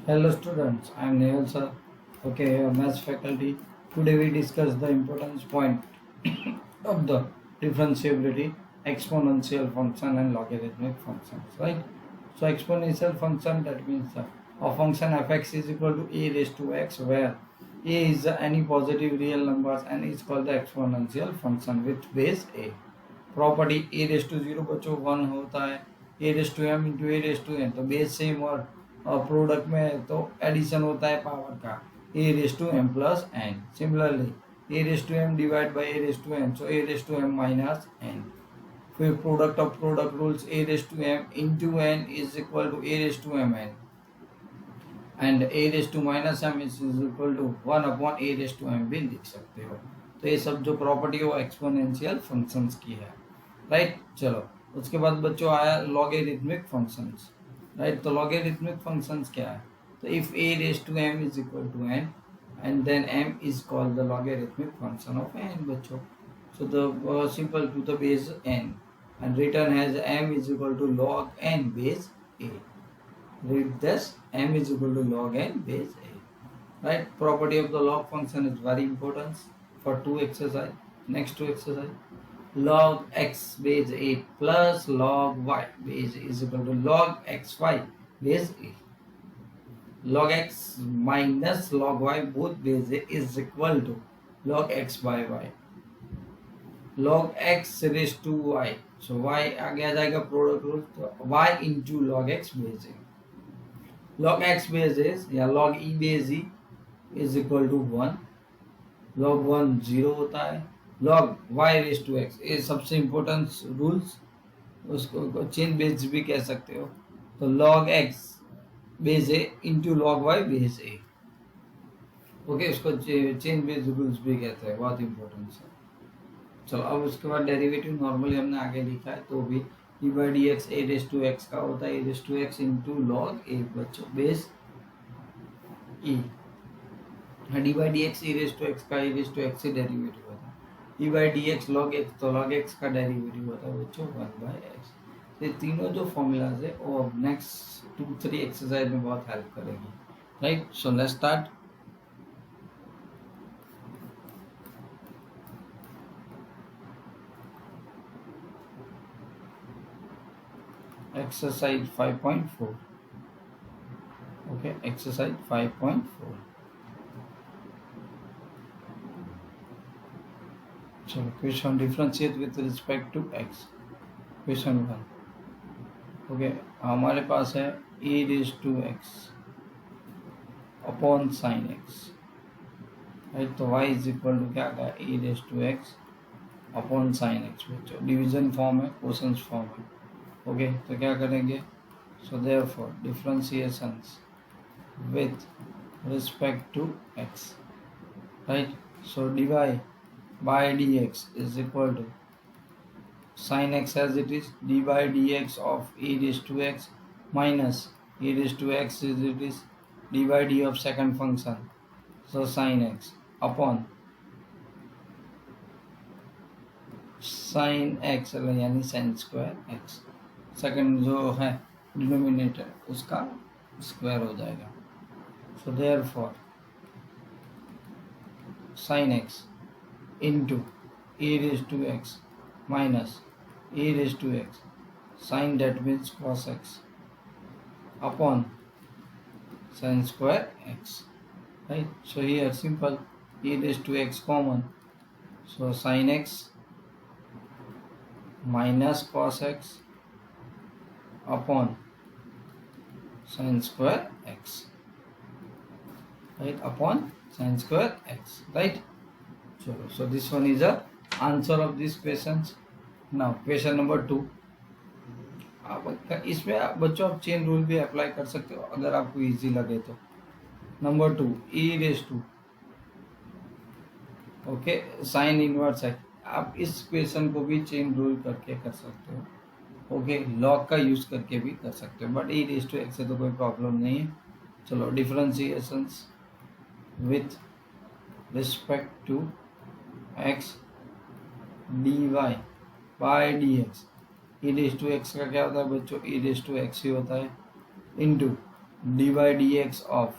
Hello students, I am Nehal sir. Okay, maths faculty. Today we discuss the importance point of the differentiability, exponential function and logarithmic functions, right? So exponential function, that means a function fx is equal to a raised to x, where a is any positive real numbers and is called the exponential function with base a. Property a raise to zero बच्चों one होता है, a raise to m into a raise to n, तो base same और product में तो addition होता है power का, a raise to m plus n. Similarly a raise to m divide by a raise to n, so a raise to m minus n. फिर product of product rules, a raise to m into n is equal to A raise to M N, and A raise to minus M is equal to one upon A raise to M भी लिख सकते हो. तो ये सब जो property वो exponential functions की है, राइट. चलो उसके बाद बच्चों आया लॉगरिथमिक फंक्शंस, राइट. तो लॉगरिथमिक फंक्शंस क्या है? तो if a raise to m is equal to n and then m is called the logarithmic function of n बच्चों. So the simple to the base n and written as m is equal to log n base a. Read this, m is equal to log n base a, right. Property of the log function is very important for two exercise. Next two exercise, log x base a plus log y base is equal to log xy base a. Log x minus log y both base a is equal to log x by y. Log x raised to y, so y आगे आ जाएगा product rule, तो y into log x base a. log x base is या log e base e is equal to 1. log 1 0 होता है. log y raised to x, ये सबसे important rules, उसको chain base भी कह सकते हो. तो log x base a into log y base a. Okay, उसको चेन बेस रूल्स भी कहते हैं, बहुत इंपॉर्टेंट है. चलो अब उसके बाद डेरिवेटिव नॉर्मली हमने आगे लिखा है, तो भी d by D x a raise to x का होता है a raise to x into log a बच्चों base e. D by D x a raise to x का ए रेस टू एक्स से डेरिवेटिव होता है. D by D x log x, तो log x का डेरिवेटिव होता है बच्चों वन बाई एक्स. ये तीनों जो फॉर्मूलाज है वो नेक्स्ट 2-3 एक्सरसाइज में बहुत हेल्प करेगी, right. So let's start. Exercise 5.4. Okay, exercise 5.4. चलो question differentiate with respect to x. Question 1. Okay, हमारे पास है e raise to x upon sine x, right. तो y इज इक्वल टू क्या का e raise to x upon sine x बच्चों. Division form है, questions form है. Okay, तो क्या करेंगे? So therefore differentiations with respect to x, right. So dy by dx is equal to sin x as it is dy dx of e raise to x minus e raise to x is it is dy d of second function, so sin x upon sin x यानी sin square x. Second जो है denominator उसका square हो जाएगा. So therefore sin x into e raise to x minus e raise to x sin that means cos x upon sin square x, right. So here simple, e raised to x common, so sin x minus cos x upon sin square x, right, upon sin square x, right. So this one is the answer of this questions. Now question number 2. आप इसमें बच्चों आप chain rule भी apply कर सकते हो अगर आपको इजी लगे तो. Number 2 e raise to, okay, sine inverse है. आप इस क्वेश्चन को भी चेन रूल करके कर सकते हो, ओके, लॉग का यूज करके भी कर सकते हो, but e raise to x से तो कोई प्रॉब्लम नहीं है. चलो differentiations with respect to x dy by dx. e raise to x का क्या होता है बच्चों? e रेज टू एक्स ही होता है into D by D x of,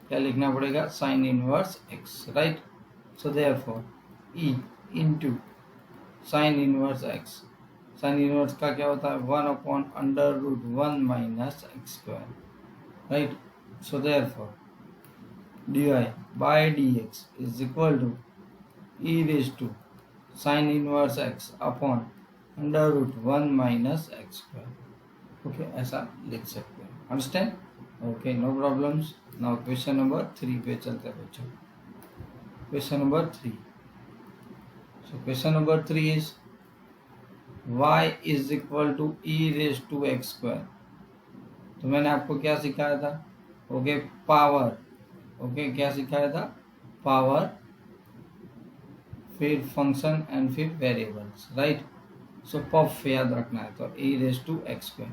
क्या लिखना पड़ेगा, sine inverse X, right. So therefore E into sine inverse X, sine inverse का क्या होता है, 1/√1 minus X square, right. So therefore dy by dx is equal to e raised to sin inverse x upon √1 minus x square. Okay, ऐसा लिख सकते हैं, understand. Okay, no problems. Now question number 3 पे चलते हैं बच्चों। Question number 3, so question number 3 is y is equal to E raise to x square. तो मैंने आपको क्या सिखाया था, ओके, पावर, ओके, क्या सिखाया था, पावर, फिर फंक्शन एंड फिर वेरिएबल्स, राइट। सो पफ याद रखना है, तो e raise to x square,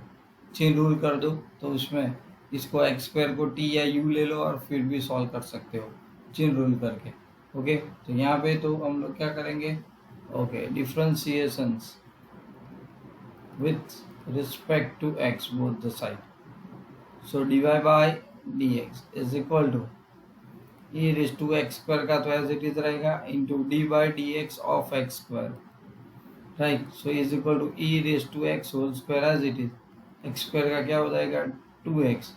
chain rule कर दो, तो उसमें इसको एक्स स्क्वायर को टी या यू ले लो और फिर भी सॉल्व कर सकते हो चेन रूल करके। ओके, तो यहाँ पे तो हम लोग क्या करेंगे, okay, differentiations with respect to X both the side. So D Y by D x is equal to E raise to x square का तो एज इट इज रहेगा into D by D x of x square, right. So is equal to E raise to X whole square as it is, X square का क्या हो जाएगा 2x।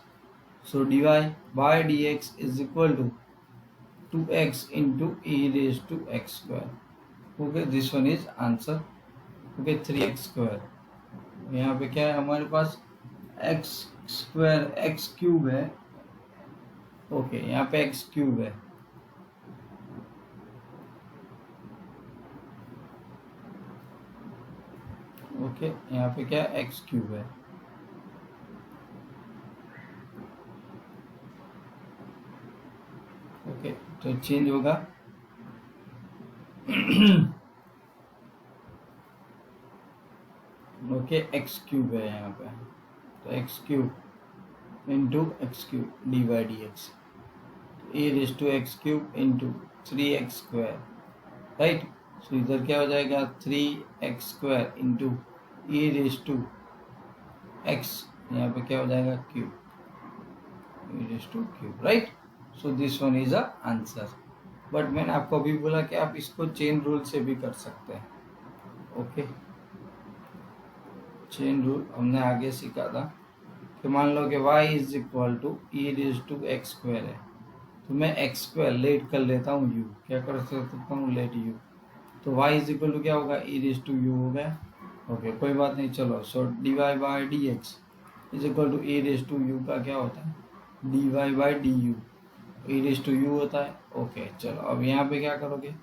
So D Y by D x is equal to 2x into E raise to x square. Okay, this one is answer. Okay, 3x square, यहाँ पे क्या है हमारे पास, एक्स स्क्वायर एक्स क्यूब है, ओके, यहाँ पे एक्स क्यूब है, ओके, यहाँ पे क्या एक्स क्यूब है, ओके, तो चेंज होगा ओके, एक्स क्यूब है यहाँ पे, तो X cube into X cube D by D x, A raise to x cube into 3x square, right. सो इधर क्या हो जाएगा 3x square into A raise to X, यहाँ पे क्या हो जाएगा cube, A raise to cube, right. So this one is a answer. But मैंने आपको अभी बोला कि आप इसको चेन रूल से भी कर सकते हैं। ओके, चेन रूल हमने आगे सीखा था कि मान लो कि y is equal to E raise to x square है, तो मैं एक्स स्क्वायर लेट कर लेता हूँ u, क्या कर सकता हूँ, लेट u, तो y इज इक्वल टू क्या होगा, ई रेज टू यू हो गया। ओके, कोई बात नहीं, चलो। So D Y by D x is equal to E raise to u का क्या होता है, d Y by d u, e raise to u होता है। ओके, चलो अब यहाँ पे क्या करोगे,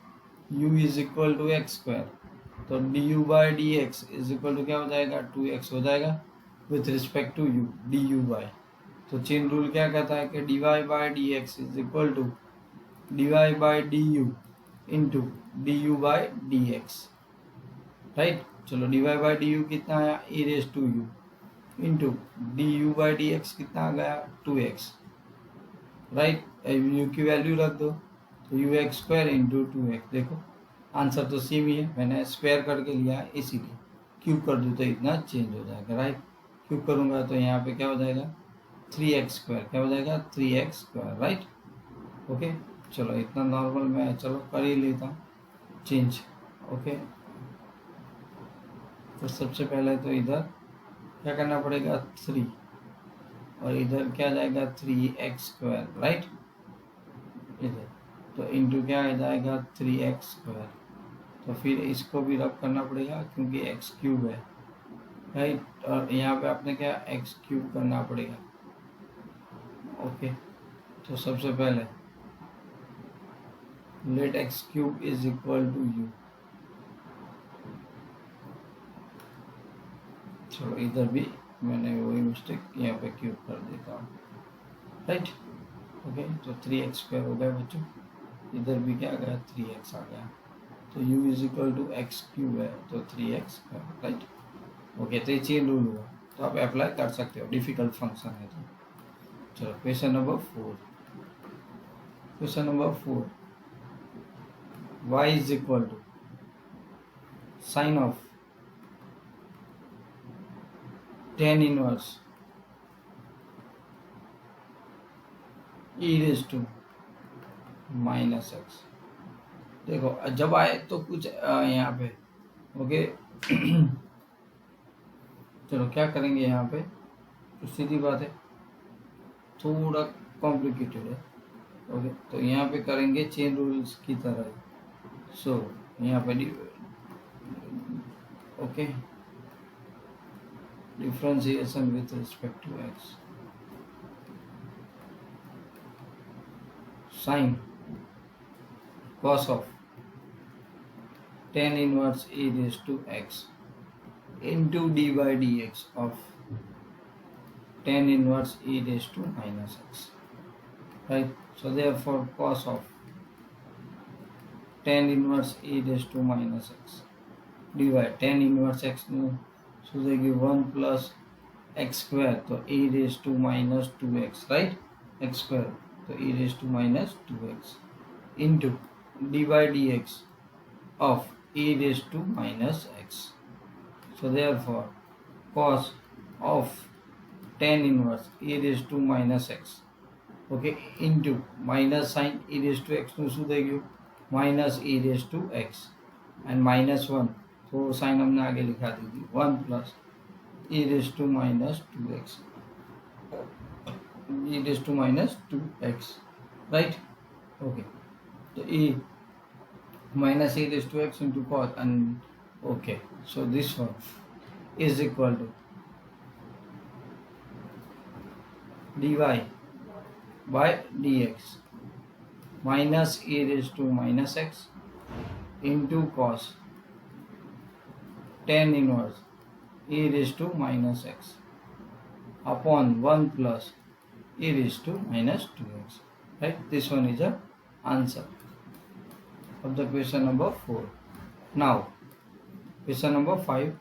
u is equal to x square, तो d u by D x is equal to क्या हो जाएगा, 2x हो जाएगा with respect to u, d u by. तो चेन रूल क्या कहता है कि d Y by D x is equal to d Y by d u into d u by D x, right. चलो d Y by d u कितना आया, e raise to you into d u by D x कितना आ गया 2x, right. You की value रख दो, तो you x square into 2x, देखो आंसर तो सेम ही है, मैंने स्क्वायर करके लिया है इसीलिए, क्यूब कर दूँ तो इतना चेंज हो जाएगा, राइट। क्यूब करूँगा तो यहाँ पे क्या हो जाएगा 3x स्क्वायर, क्या हो जाएगा 3x स्क्वायर, राइट। ओके, चलो इतना नॉर्मल मैं चलो कर ही लेता हूँ चेंज। ओके, तो सबसे पहले तो इधर क्या करना पड़ेगा 3, और इधर क्या जाएगा 3x स्क्वायर, राइट। इधर तो इंटू क्या आ जाएगा 3x स्क्वायर, तो फिर इसको भी रब करना पड़ेगा क्योंकि x क्यूब है, राइट। और यहाँ पे आपने क्या x क्यूब करना पड़ेगा। ओके, तो सबसे पहले let x cube is equal to u, चलो इधर भी मैंने वही मिस्टेक यहाँ पे क्यूब कर देता हूँ, राइट। ओके, तो 3x स्क्वायर हो गया बच्चों, इधर भी क्या आ गया 3x आ गया, तो u is equal to x cube है तो 3x स्क्वायर, राइट। ओके, तो ये चेन रूल हुआ, तो आप अप्लाई कर सकते हो, डिफिकल्ट फंक्शन है तो। चलो question number 4, question number 4, y is equal to sine of tan inverse e raise to minus X. देखो जब आए तो कुछ यहाँ पे ओके चलो क्या करेंगे यहाँ पे, तो सीधी बात है, थोड़ा कॉम्प्लिकेटेड है। ओके तो यहाँ पे करेंगे चेन रूल्स की तरह। सो यहाँ पे okay differentiation with respect to X, sine cos of tan inverse e raised to x into d by dx of tan inverse e raised to minus x, right? So therefore cos of tan inverse e raised to minus x divide tan inverse x nu so they give 1 plus x square, so e raised to minus 2x, right? X square, so e raised to minus 2x into d by dx of e raised to minus x. So therefore cos of tan inverse e raised to minus x, okay, into minus sin e raised to x nu શું થઈ ગયું minus e raised to x and minus 1, तो sign हमने आगे लिखा दी 1 plus e raised to minus 2x, e raised to minus 2x, right? Okay, so e minus e raised to x into cos, and okay, so this one is equal to dy by dx minus e raised to minus x into cos tan inverse e raised to minus x upon 1 plus e raised to minus 2x, right? This one is the answer of the question number 4. Now question number 5.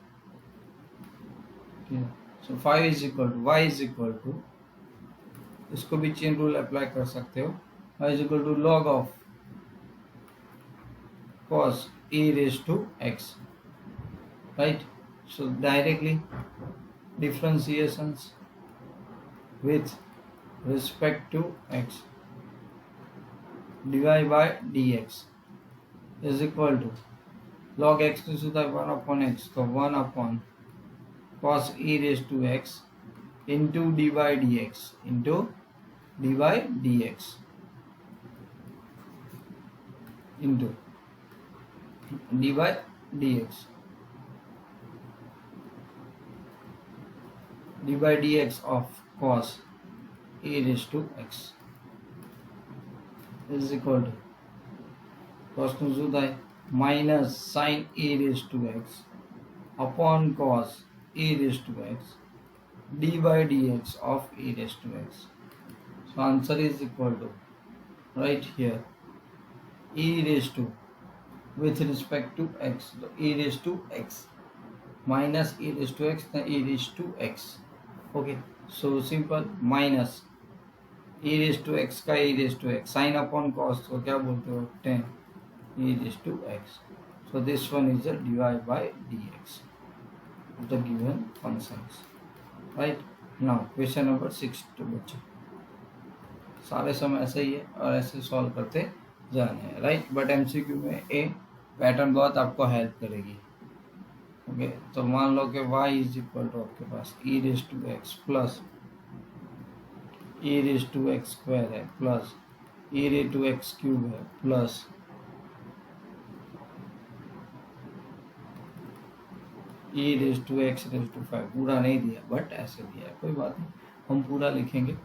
Okay. So 5 is equal to y is equal to, इसको भी chain rule apply कर सकते हो, y is equal to log of cos e raised to x, right? So directly differentiations with respect to x dy by dx is equal to log x to the 1 upon x, so 1 upon cos e raised to x into d by dx into d by dx into d by dx d by dx of cos e raised to x is equal to cos nu શું થાય minus sin e raised to x upon cos e raised to x d by dx of e raised to x. So answer is equal to, right here, e raised to with respect to x, so e raised to x minus e raised to x, then e raised to x. Okay, so simple, minus e raised to x का e raised to x, sin upon cos को क्या बोलते हो, tan e raised to x. So this one is the dy by dx of the given functions, right? Now question number 6 to बच्चों सारे समय ऐसे ही है और ऐसे सॉल्व करते जाने हैं, राइट? बट एमसीक्यू में ए पैटर्न बहुत आपको हेल्प करेगी। ओके, तो मान लो कि y इज इक्वल टू आपके पास e raise to x plus e raise to x square है plus e raise to x cube है plus e raise to x raise to 5। पूरा नहीं दिया बट ऐसे दिया है, कोई बात नहीं, हम पूरा लिखेंगे।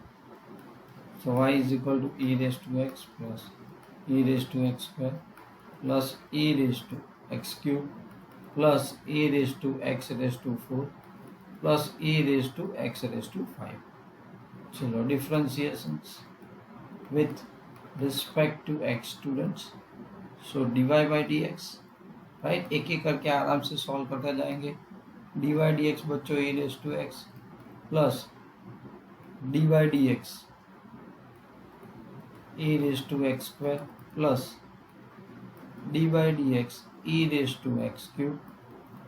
So y is equal to e raised to x plus e raised to x square plus e raised to x cube plus e raised to x raised to 4 plus e raised to x raised to 5. चलो differentiations with respect to x students. So dy by dx, right? एक एक करके आराम से solve करते जाएंगे। dy dx बच्चों e raised to x plus dy dx e raised to x square plus d by dx e raised to x cube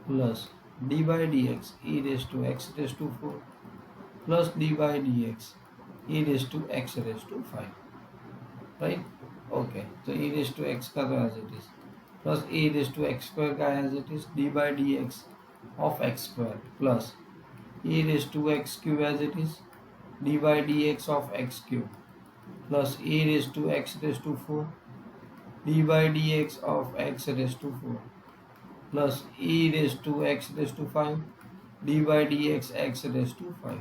plus d by dx e raised to x raised to 4 plus d by dx e raised to x raised to 5. Right. Okay, तो e raise to x का तो as it is plus e raise to x square का as it is d by D x of x square plus e raise to x cube as it is d by D x of x cube plus e raise to x raise to 4 d by D x of x raise to 4 plus e raise to x raise to 5 d by D x raise to 5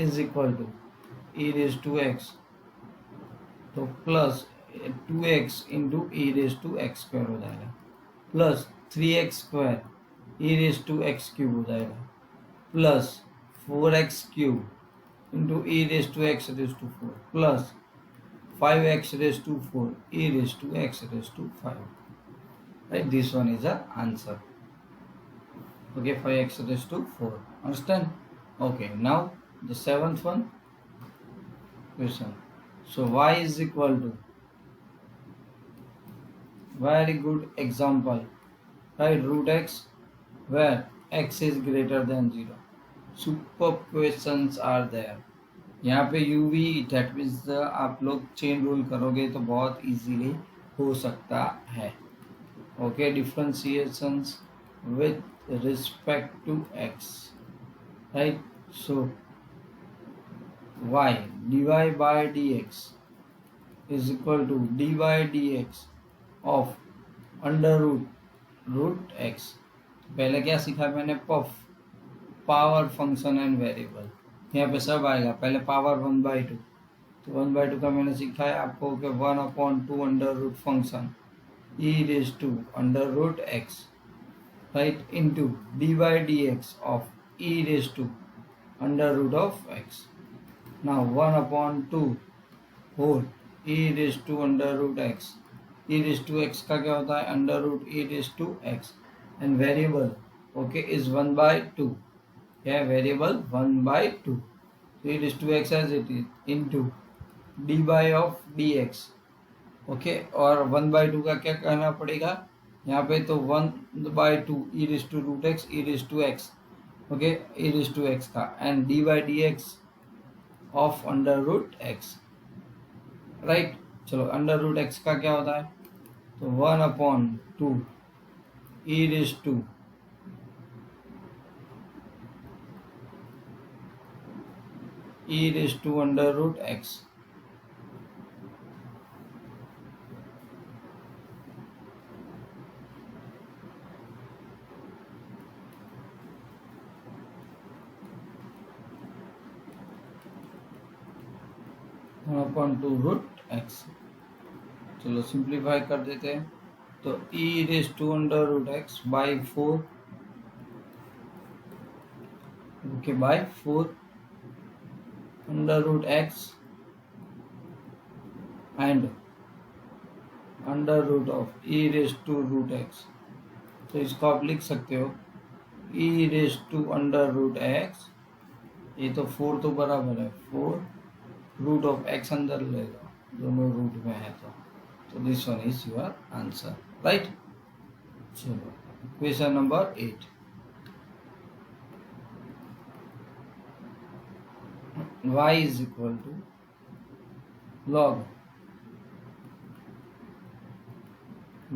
is equal to e raise to x, तो plus 2x into E raise to x square हो जाएगा plus 3x square e raise to x cube हो जाएगा plus 4x cube into E raise to x raise to 4 plus 5x raise to 4 e raise to x raise to 5. Right, this one is the answer. Okay, 5x raised to 4. Understand? Okay, now the seventh one question. So y is equal to, very good example, right, root x where x is greater than 0. Superb questions are there. यहाँ पे u v that means आप लोग chain rule करोगे तो बहुत easily हो सकता है. Okay, differentiations with respect to x, right? So y dy by dx is equal to dy dx of under root x. पहले क्या सीखा मैंने? Puff, power, function and variable. यहाँ पे सब आएगा. पहले पावर 1/2, तो 1/2 का मैंने सीखा है आपको कि 1/2 under root function e raised to under root x, right, into d by dx of e raised to under root of x. Now 1/2 whole e raised to under root x. e raised to x का क्या होता है? under root e raised to x. And variable, okay, is 1/2. क्या है? variable 1/2. So e raised to x as it is into d by of dx. Okay, और 1/2 का क्या करना पड़ेगा यहाँ पे? तो 1/2 e raise to root x e raise to x, okay, e raise to x का and d by D x of under root x, right. चलो, अंडर रूट एक्स का क्या होता है? तो 1/2 e raise to under root x. Upon two root x. चलो simplify कर देते हैं. तो e raise to under root x by 4, okay, by 4 under root x and under root of e raise to root X. तो इसको आप लिख सकते हो e raise to under root X. ये तो 4 तो बराबर है 4 रूट ऑफ एक्स अंदर लेगा, दोनों रूट में है. तो this one is your answer, right. चलो question number 8. y is equal to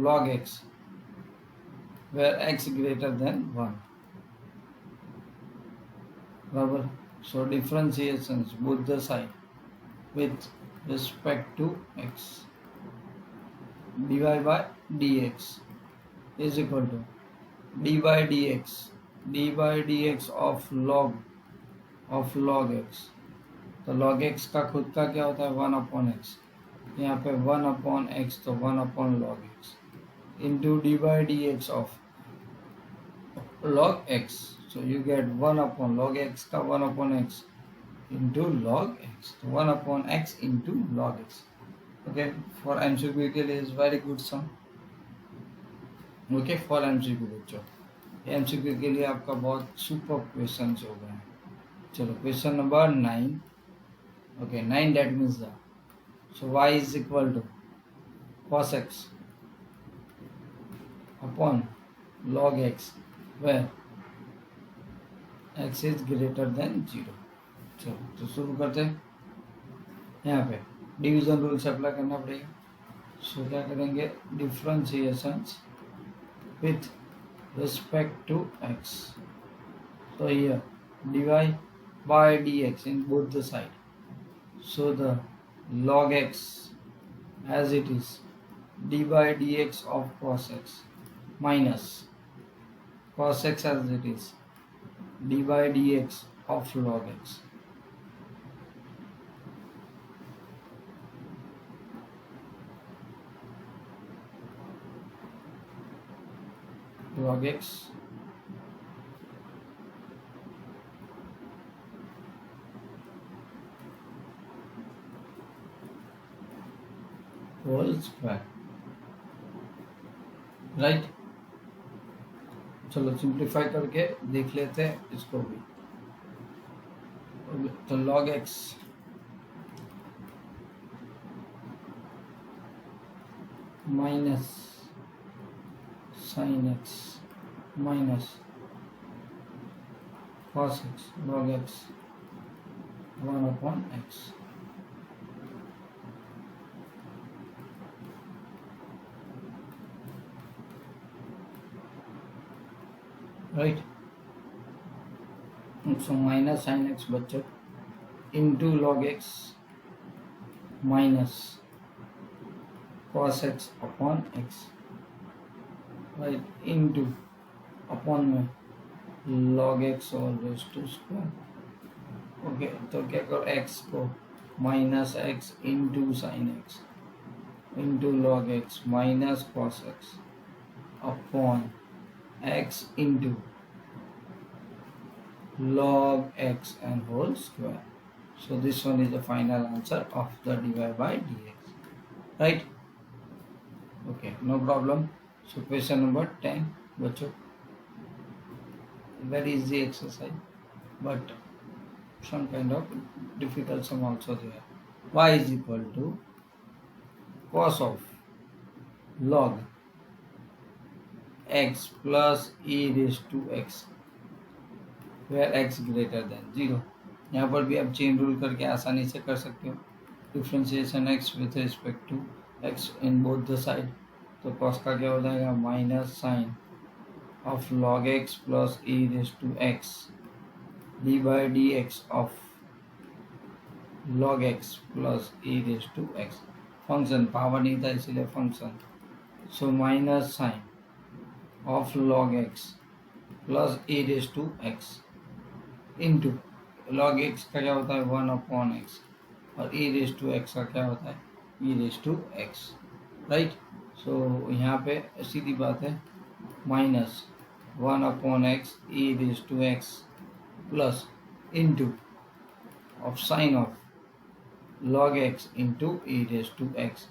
log x where x greater than 1. बराबर. So differentiations both the side with respect to x. dy by dx is equal to d by dx of log x. तो log x का खुद का क्या होता है? 1/x. यहाँ पे 1/x, तो 1/log x into d by dx of log x. So you get 1/log x का 1/x into log x. So 1/x into log x. Okay, for MCQ के लिए is very good sum. Okay, for MCQ बच्चों, MCQ के लिए आपका बहुत super question हो गए हैं. चलो question number 9. Okay, 9 that means the, so y is equal to cos x upon log x where x is greater than 0। चलो तो शुरू करते हैं। यहाँ पे डिवीजन रूल से अप्लाई करना पड़ेगा। सो क्या करेंगे, differentiation with respect to x। So here dy by dx in both the side. So the log x as it is d by dx of cos x minus cos x as it is d by dx of log x. Log x whole square, right. चलो simplify करके देख लेते हैं इसको भी। तो log x minus sin x minus cos x log x 1/x, right. So minus sin x बच्चों into log x minus cos x upon x, right, into upon में log x और रेज टू स्क्वायर। ओके, तो क्या करो, x को minus x into sine x into log x minus cos x upon x into log x and whole square. So this one is the final answer of the dy by dx, right? Okay, no problem. So question number 10 बच्चों, very easy exercise but some kind of difficult sum also there. Y is equal to cos of log x plus e raised to x where x greater than 0। यहाँ पर भी आप chain rule करके आसानी से कर सकते हो। Differentiation x with respect to x in both the side, तो cos का क्या हो जाएगा, minus sine of log x plus e raise to x d by D x of log x plus e raise to x। Function power नहीं था इसीलिए function, so minus sine of log x plus e raise to x into log x का क्या होता है 1/x और e raise to x का क्या होता है e raise to x, right. So यहाँ पे सीधी बात है, minus 1/x e raise to x plus into of sine of log x into e raise to x,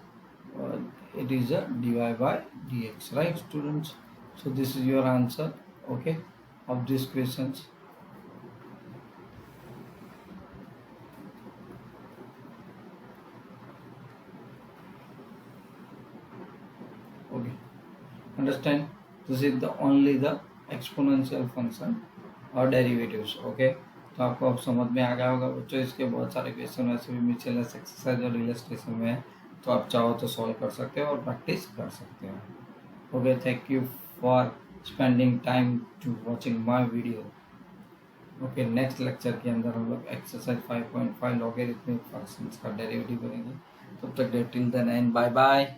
it is a dy by dx, right students? So this is your answer, okay, of these questions. Okay, understand, this is the only the exponential function और derivatives, okay। तो आपको अब समझ में आ गया होगा बच्चों। इसके बहुत सारे क्वेश्चन वैसे भी मिचेलस एक्सरसाइज और इलस्ट्रेशन में है, तो आप चाहो तो सॉल्व कर सकते हो और प्रैक्टिस कर सकते हो। Okay, thank you for spending time to watching my video. Okay, next lecture के अंदर हम लोग एक्सरसाइज 5.5 लॉगरिथमिक फंक्शंस का डेरिवेटिव करेंगे। तब तक till then and bye bye.